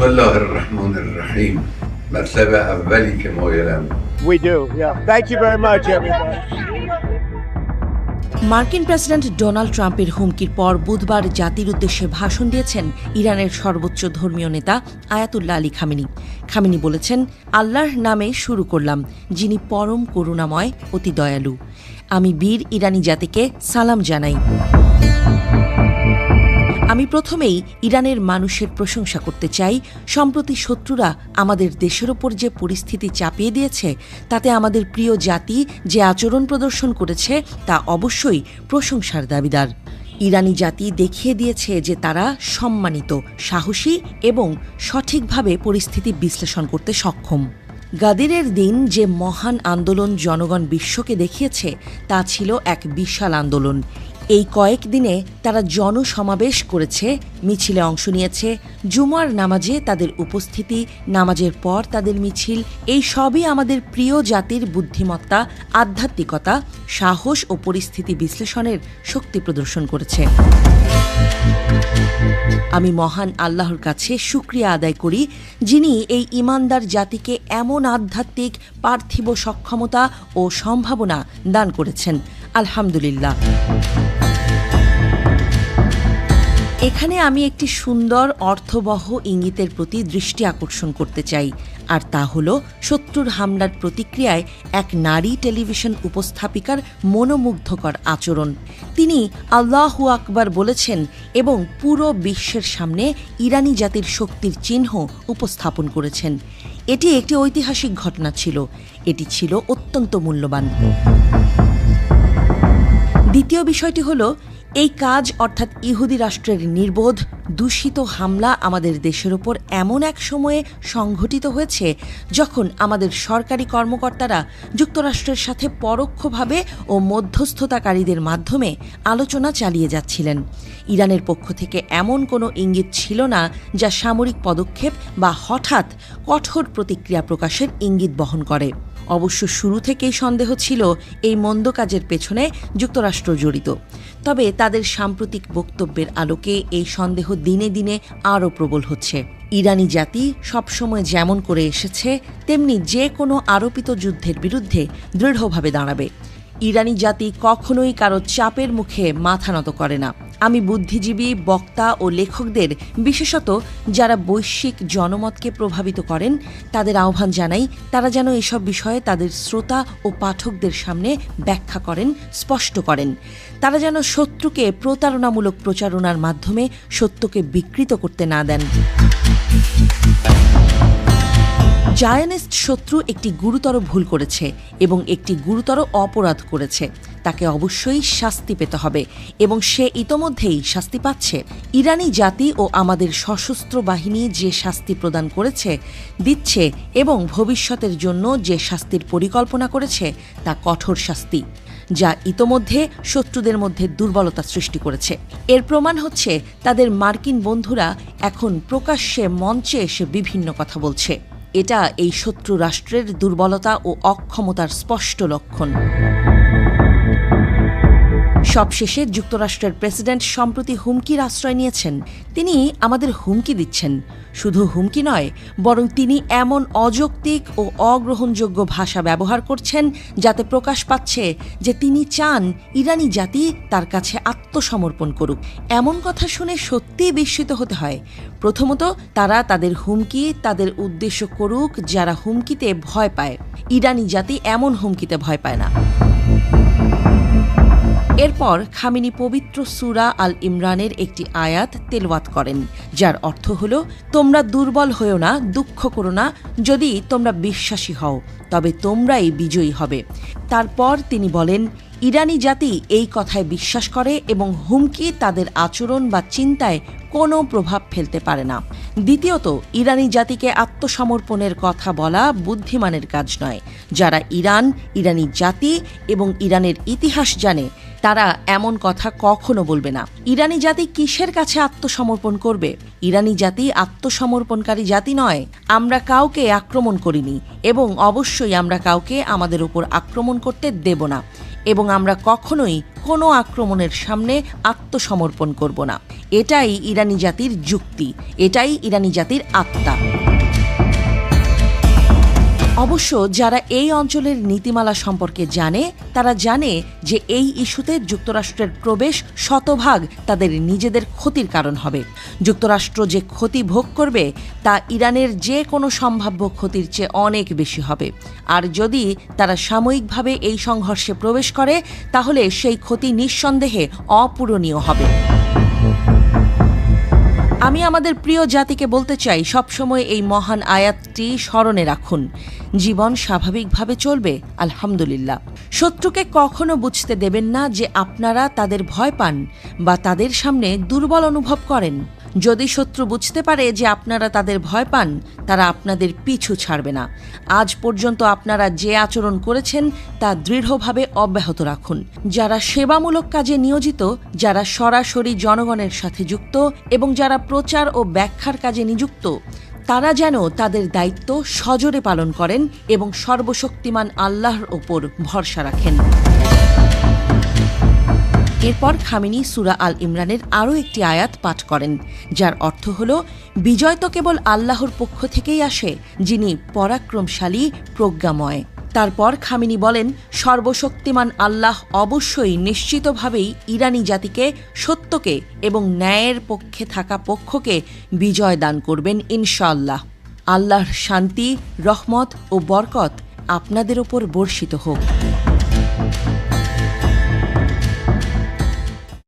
Bismillahirrahmanirrahim. Mertebe evveli ki moyelem. We do, yeah. Thank you very much, everybody. মার্কিন president Donald ট্রাম্পের হুমকির পর বুধবার জাতির উদ্দেশ্যে ভাষণ দিয়েছেন ইরানের সর্বোচ্চ ধর্মীয় নেতা আয়াতুল্লাহ আলী খামেনি। খামেনি বলেছেন, আল্লাহর নামে শুরু করলাম, যিনি পরম করুণাময়, অতি দয়ালু। আমি বীর ইরানি জাতিকে সালাম জানাই। আমি প্রথমেই ইরানের মানুষের প্রশংসা করতে চাই। সম্প্রতি শত্রুরা আমাদের দেশের ওপর যে পরিস্থিতি চাপিয়ে দিয়েছে, তাতে আমাদের প্রিয় জাতি যে আচরণ প্রদর্শন করেছে তা অবশ্যই প্রশংসার দাবিদার। ইরানি জাতি দেখিয়ে দিয়েছে যে তারা সম্মানিত, সাহসী এবং সঠিকভাবে পরিস্থিতি বিশ্লেষণ করতে সক্ষম। গাদিরের দিন যে মহান আন্দোলন জনগণ বিশ্বকে দেখিয়েছে, তা ছিল এক বিশাল আন্দোলন। এই কয়েকদিনে তারা জনসমাবেশ করেছে, মিছিলে অংশ নিয়েছে, জুমার নামাজে তাদের উপস্থিতি, নামাজের পর তাদের মিছিল, এই সবই আমাদের প্রিয় জাতির বুদ্ধিমত্তা, আধ্যাত্মিকতা, সাহস ও পরিস্থিতি বিশ্লেষণের শক্তি প্রদর্শন করেছে। আমি মহান আল্লাহর কাছে শুকরিয়া আদায় করি, যিনি এই ঈমানদার জাতিকে এমন আধ্যাত্মিক পার্থিব সক্ষমতা ও সম্ভাবনা দান করেছেন। আলহামদুলিল্লাহ। এখানে আমি একটি সুন্দর অর্থবহ ইঙ্গিতের প্রতি দৃষ্টি আকর্ষণ করতে চাই, আর তা হল শত্রুর হামলার প্রতিক্রিয়ায় এক নারী টেলিভিশন উপস্থাপিকার মনোমুগ্ধকর আচরণ। তিনি আল্লাহু আকবার বলেছেন এবং পুরো বিশ্বের সামনে ইরানি জাতির শক্তির চিহ্ন উপস্থাপন করেছেন। এটি একটি ঐতিহাসিক ঘটনা ছিল, এটি ছিল অত্যন্ত মূল্যবান। দ্বিতীয় বিষয়টি হল, এই কাজ অর্থাৎ ইহুদি রাষ্ট্রের নির্বোধ দূষিত হামলা আমাদের দেশের ওপর এমন এক সময়ে সংঘটিত হয়েছে যখন আমাদের সরকারি কর্মকর্তারা যুক্তরাষ্ট্রের সাথে পরোক্ষভাবে ও মধ্যস্থতাকারীদের মাধ্যমে আলোচনা চালিয়ে যাচ্ছিলেন। ইরানের পক্ষ থেকে এমন কোনো ইঙ্গিত ছিল না যা সামরিক পদক্ষেপ বা হঠাৎ কঠোর প্রতিক্রিয়া প্রকাশের ইঙ্গিত বহন করে। অবশ্য শুরু থেকেই সন্দেহ ছিল এই মন্দ কাজের পেছনে যুক্তরাষ্ট্র জড়িত। তবে তাদের সাম্প্রতিক বক্তব্যের আলোকে এই সন্দেহ দিনে দিনে আরও প্রবল হচ্ছে। ইরানি জাতি সবসময় যেমন করে এসেছে, তেমনি যে কোনো আরোপিত যুদ্ধের বিরুদ্ধে দৃঢ়ভাবে দাঁড়াবে। ইরানি জাতি কখনোই কারো চাপের মুখে মাথা নত করে না। আমি বুদ্ধিজীবী, বক্তা ও লেখকদের, বিশেষত যারা বৈশ্বিক জনমতকে প্রভাবিত করেন, তাদের আহ্বান জানাই, তারা যেন এসব বিষয়ে তাদের শ্রোতা ও পাঠকদের সামনে ব্যাখ্যা করেন, স্পষ্ট করেন। তারা যেন শত্রুকে প্রতারণামূলক প্রচারণার মাধ্যমে সত্যকে বিকৃত করতে না দেন। জায়নিস্ট শত্রু একটি গুরুতর ভুল করেছে এবং একটি গুরুতর অপরাধ করেছে। তাকে অবশ্যই শাস্তি পেতে হবে এবং সে ইতোমধ্যেই শাস্তি পাচ্ছে। ইরানি জাতি ও আমাদের সশস্ত্র বাহিনী যে শাস্তি প্রদান করেছে, দিচ্ছে এবং ভবিষ্যতের জন্য যে শাস্তির পরিকল্পনা করেছে, তা কঠোর শাস্তি, যা ইতোমধ্যে শত্রুদের মধ্যে দুর্বলতা সৃষ্টি করেছে। এর প্রমাণ হচ্ছে তাদের মার্কিন বন্ধুরা এখন প্রকাশ্যে মঞ্চে এসে বিভিন্ন কথা বলছে। এটা এই শত্রু রাষ্ট্রের দুর্বলতা ও অক্ষমতার স্পষ্ট লক্ষণ। সবশেষে যুক্তরাষ্ট্রের প্রেসিডেন্ট সম্প্রতি হুমকির আশ্রয় নিয়েছেন। তিনি আমাদের হুমকি দিচ্ছেন। শুধু হুমকি নয়, বরং তিনি এমন অযৌক্তিক ও অগ্রহণযোগ্য ভাষা ব্যবহার করছেন যাতে প্রকাশ পাচ্ছে যে তিনি চান ইরানি জাতি তার কাছে আত্মসমর্পণ করুক। এমন কথা শুনে সত্যিই বিস্মিত হতে হয়। প্রথমত, তারা তাদের হুমকি তাদের উদ্দেশ্য করুক যারা হুমকিতে ভয় পায়। ইরানি জাতি এমন হুমকিতে ভয় পায় না। এরপর খামেনি পবিত্র সূরা আল ইমরানের একটি আয়াত তেলাওয়াত করেন, যার অর্থ হল, তোমরা দুর্বল হয়েও না, দুঃখ করো না, যদি তোমরা বিশ্বাসী হও তবে তোমরাই বিজয়ী হবে। তারপর তিনি বলেন, ইরানি জাতি এই কথায় বিশ্বাস করে এবং হুমকি তাদের আচরণ বা চিন্তায় কোনো প্রভাব ফেলতে পারে না। দ্বিতীয়ত, ইরানি জাতিকে আত্মসমর্পণের কথা বলা বুদ্ধিমানের কাজ নয়। যারা ইরান, ইরানি জাতি এবং ইরানের ইতিহাস জানে, তারা এমন কথা কখনো বলবে না। ইরানি জাতি কিসের কাছে আত্মসমর্পণ করবে? ইরানি জাতি আত্মসমর্পণকারী জাতি নয়। আমরা কাউকে আক্রমণ করিনি এবং অবশ্যই আমরা কাউকে আমাদের উপর আক্রমণ করতে দেব না, এবং আমরা কখনোই কোনো আক্রমণের সামনে আত্মসমর্পণ করব না। এটাই ইরানি জাতির যুক্তি, এটাই ইরানি জাতির আত্মা। অবশ্য যারা এই অঞ্চলের নীতিমালা সম্পর্কে জানে, তারা জানে যে এই ইস্যুতে যুক্তরাষ্ট্রের প্রবেশ শতভাগ তাদের নিজেদের ক্ষতির কারণ হবে। যুক্তরাষ্ট্র যে ক্ষতি ভোগ করবে তা ইরানের যে কোনো সম্ভাব্য ক্ষতির চেয়ে অনেক বেশি হবে। আর যদি তারা সাময়িকভাবে এই সংঘর্ষে প্রবেশ করে, তাহলে সেই ক্ষতি নিঃসন্দেহে অপূরণীয় হবে। আমি আমাদের প্রিয় জাতিকে বলতে চাই, সবসময় এই মহান আয়াতটি স্মরণে রাখুন। জীবন স্বাভাবিকভাবে চলবে, আলহামদুলিল্লাহ। শত্রুকে কখনো বুঝতে দেবেন না যে আপনারা তাদের ভয় পান বা তাদের সামনে দুর্বল অনুভব করেন। যদি শত্রু বুঝতে পারে যে আপনারা তাদের ভয় পান, তারা আপনাদের পিছু ছাড়বে না। আজ পর্যন্ত আপনারা যে আচরণ করেছেন তা দৃঢ়ভাবে অব্যাহত রাখুন। যারা সেবামূলক কাজে নিয়োজিত, যারা সরাসরি জনগণের সাথে যুক্ত এবং যারা প্রচার ও ব্যাখ্যার কাজে নিযুক্ত, তারা যেন তাদের দায়িত্ব সজোরে পালন করেন এবং সর্বশক্তিমান আল্লাহর ওপর ভরসা রাখেন। এরপর খামেনি সূরা আল ইমরানের আরও একটি আয়াত পাঠ করেন, যার অর্থ হল, বিজয় তো কেবল আল্লাহর পক্ষ থেকেই আসে, যিনি পরাক্রমশালী, প্রজ্ঞাময়। তারপর খামেনি বলেন, সর্বশক্তিমান আল্লাহ অবশ্যই নিশ্চিতভাবেই ইরানি জাতিকে, সত্যকে এবং ন্যায়ের পক্ষে থাকা পক্ষকে বিজয় দান করবেন ইনশাআল্লাহ। আল্লাহর শান্তি, রহমত ও বরকত আপনাদের ওপর বর্ষিত হোক।